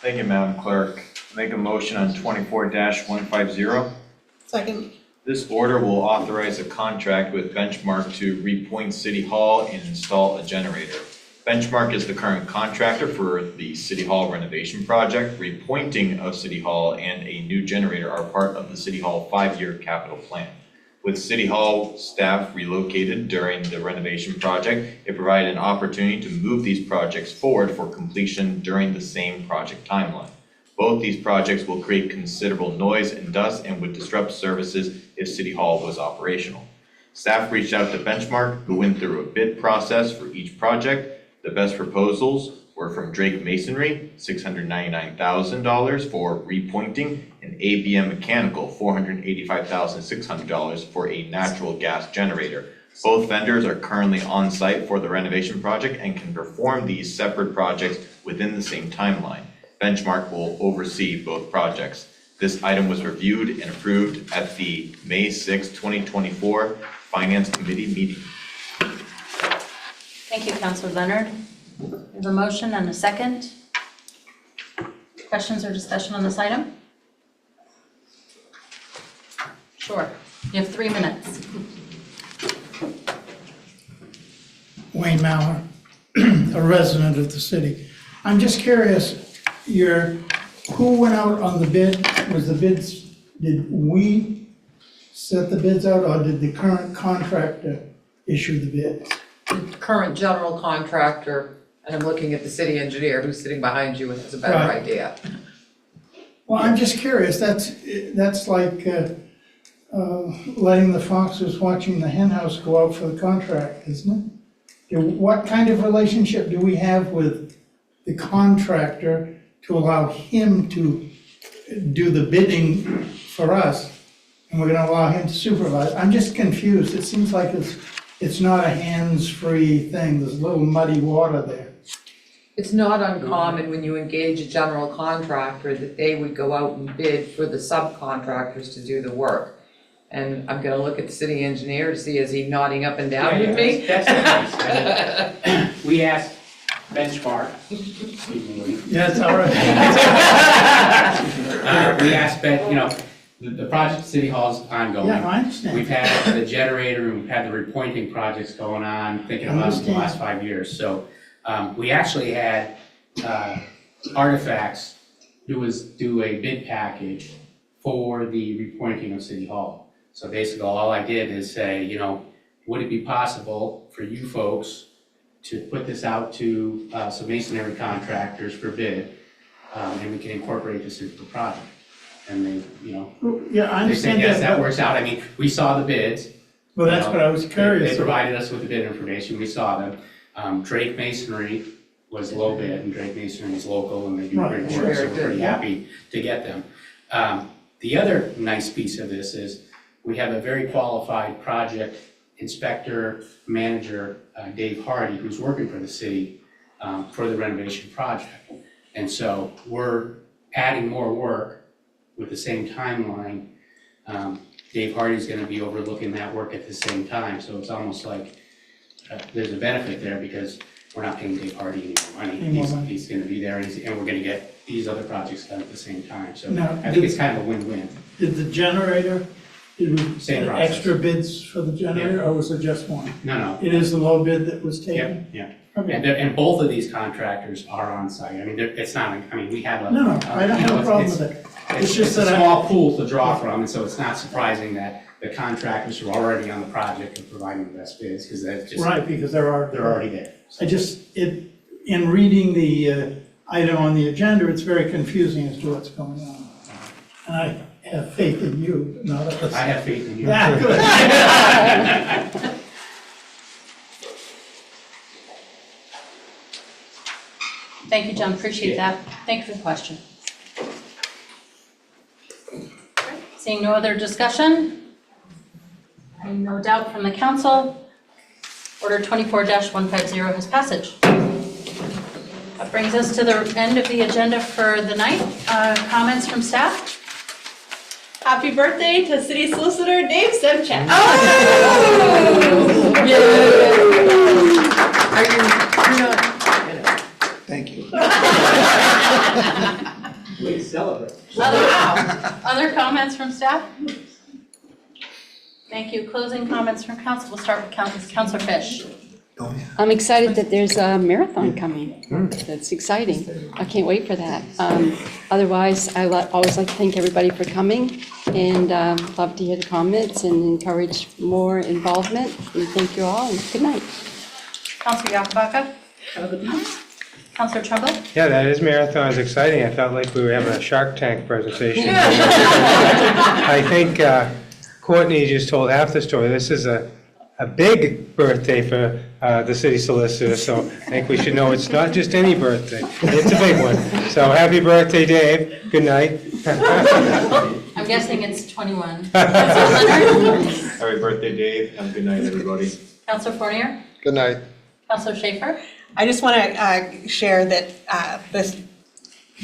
Thank you, Madam Clerk. Make a motion on 24-150. Second. This order will authorize a contract with Benchmark to repoint City Hall and install a generator. Benchmark is the current contractor for the City Hall renovation project. Repointing of City Hall and a new generator are part of the City Hall 5-year capital plan. With City Hall staff relocated during the renovation project, it provided an opportunity to move these projects forward for completion during the same project timeline. Both these projects will create considerable noise and dust and would disrupt services if City Hall was operational. Staff reached out to Benchmark, who went through a bid process for each project. The best proposals were from Drake Masonry, $699,000 for repointing, and ABM Mechanical, $485,600 for a natural gas generator. Both vendors are currently on site for the renovation project and can perform these separate projects within the same timeline. Benchmark will oversee both projects. This item was reviewed and approved at the May 6, 2024 Finance Committee meeting. Thank you, Councilor Leonard. There's a motion and a second. Questions or discussion on this item? Sure, you have 3 minutes. Wayne Mauer, a resident of the city. I'm just curious, who went out on the bid? Was the bids, did we set the bids out, or did the current contractor issue the bids? Current general contractor, and I'm looking at the city engineer who's sitting behind you and has a better Right. idea. Well, I'm just curious, that's like letting the foxes watching the hen house go out for the contract, isn't it? What kind of relationship do we have with the contractor to allow him to do the bidding for us, and we're gonna allow him to supervise? I'm just confused. It seems like it's not a hands-free thing. There's a little muddy water there. It's not uncommon when you engage a general contractor that they would go out and bid for the subcontractors to do the work. And I'm gonna look at the city engineer to see, is he nodding up and down with me? That's nice. We asked Benchmark. Yeah, it's all right. We asked the project at City Hall is ongoing. Yeah, I understand. We've had the generator and we've had the repointing projects going on, thinking about it for the last 5 years. So we actually had Artifacts do a bid package for the repointing of City Hall. So basically, all I did is say, would it be possible for you folks to put this out to some masonry contractors for bid, and we can incorporate this into the project? And they, Yeah, I they said, understand yes, that but- works out. I mean, we saw the bids. Well, that's what I was curious They about. provided us with the bid information, we saw them. Drake Masonry was low bid, and Drake Masonry is local, and they do great work, so we're pretty happy to get them. The other nice piece of this is, we have a very qualified project inspector, manager, Dave Hardy, who's working for the city for the renovation project. And so we're adding more work with the same timeline. Dave Hardy's gonna be overlooking that work at the same time, so it's almost like there's a benefit there because we're not paying Dave Hardy any more money. He's gonna be there and we're gonna get these other projects done at the same time. So Now, I think it's kind of a win-win. Did the generator, did we Same get process. extra bids for the generator, or was it just one? No. It is the low bid that was taken? Yeah. Okay. And both of these contractors are on site. I mean, it's not, we have a. No, I don't have a problem with it. It's just a that small pool to draw from, and so it's not surprising that the contractors who are already on the project are providing the best bids, because that's just. Right, because they're already there. In reading the item on the agenda, it's very confusing as to what's going on. And I have faith in you, not us. I have faith in you. Yeah, good. Thank you, John, appreciate that. Thank you for the question. Seeing no other discussion, and no doubt from the council, Order 24-150 has passage. That brings us to the end of the agenda for the night. Comments from staff? Happy birthday to City Solicitor Dave Semchak. Thank you. We celebrate. Other comments from staff? Thank you. Closing comments from council. We'll start with Councilor Fish. I'm excited that there's a marathon coming. That's exciting. I can't wait for that. Otherwise, I always like to thank everybody for coming and love to hear the comments and encourage more involvement. And thank you all and good night. Councilor Yakubaka? Have a good night. Councilor Trumbull? Yeah, that is marathon is exciting. I felt like we were having a Shark Tank presentation. I think Courtney just told half the story. This is a a big birthday for the city solicitor, so I think we should know it's not just any birthday, it's a big one. So happy birthday, Dave. Good night. I'm guessing it's 21. Happy birthday, Dave. Have a good night, everybody. Councilor Fournier? Good night. Councilor Schaefer? I just want to share that this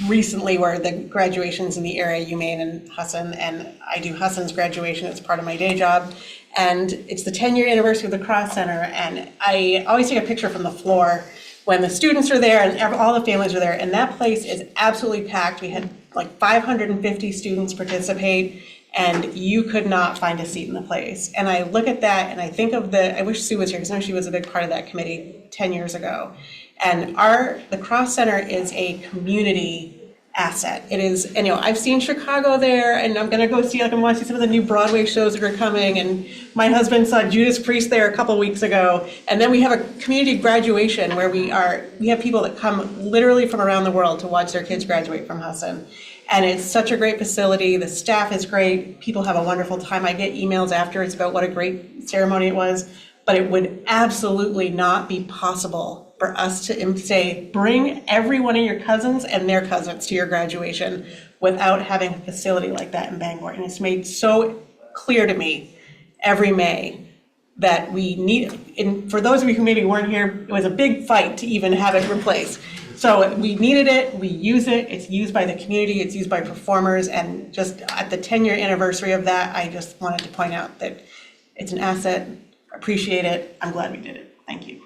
recently were the graduations in the area, UMaine and Husson, and I do Husson's graduation as part of my day job. And it's the 10-year anniversary of the Cross Center, and I always take a picture from the floor when the students are there and all the families are there, and that place is absolutely packed. We had like 550 students participate, and you could not find a seat in the place. And I look at that and I think of I wish Sue was here, because I know she was a big part of that committee 10 years ago. And the Cross Center is a community asset. It is, and I've seen Chicago there, and I'm gonna go see, I'm watching some of the new Broadway shows that are coming, and my husband saw Judas Priest there a couple weeks ago. And then we have a community graduation where we have people that come literally from around the world to watch their kids graduate from Husson. And it's such a great facility. The staff is great. People have a wonderful time. I get emails afterwards about what a great ceremony it was, but it would absolutely not be possible for us to say, bring every one of your cousins and their cousins to your graduation without having a facility like that in Bangor. And it's made so clear to me every May that we need, and for those of you who maybe weren't here, it was a big fight to even have it replaced. So we needed it, we use it, it's used by the community, it's used by performers, and just at the 10-year anniversary of that, I just wanted to point out that it's an asset, appreciate it, I'm glad we did it. Thank you.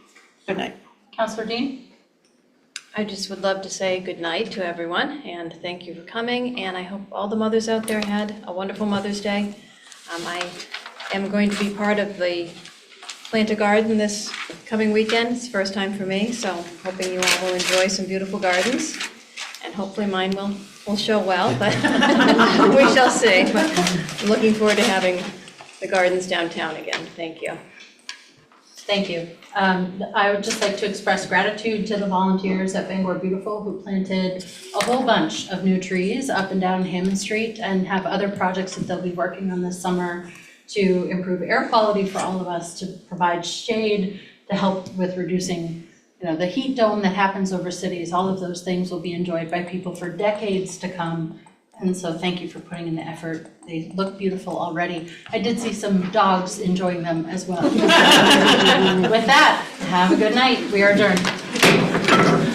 Good night. Councilor Dean? I just would love to say good night to everyone and thank you for coming, and I hope all the mothers out there had a wonderful Mother's Day. I am going to be part of the Plant a Garden this coming weekend. It's the first time for me, so hoping you all will enjoy some beautiful gardens, and hopefully mine will show well, but we shall see. But I'm looking forward to having the gardens downtown again. Thank you. Thank you. I would just like to express gratitude to the volunteers at Bangor Beautiful who planted a whole bunch of new trees up and down Hammond Street, and have other projects that they'll be working on this summer to improve air quality for all of us, to provide shade, to help with reducing the heat dome that happens over cities. All of those things will be enjoyed by people for decades to come. And so thank you for putting in the effort. They look beautiful already. I did see some dogs enjoying them as well. With that, have a good night. We are adjourned.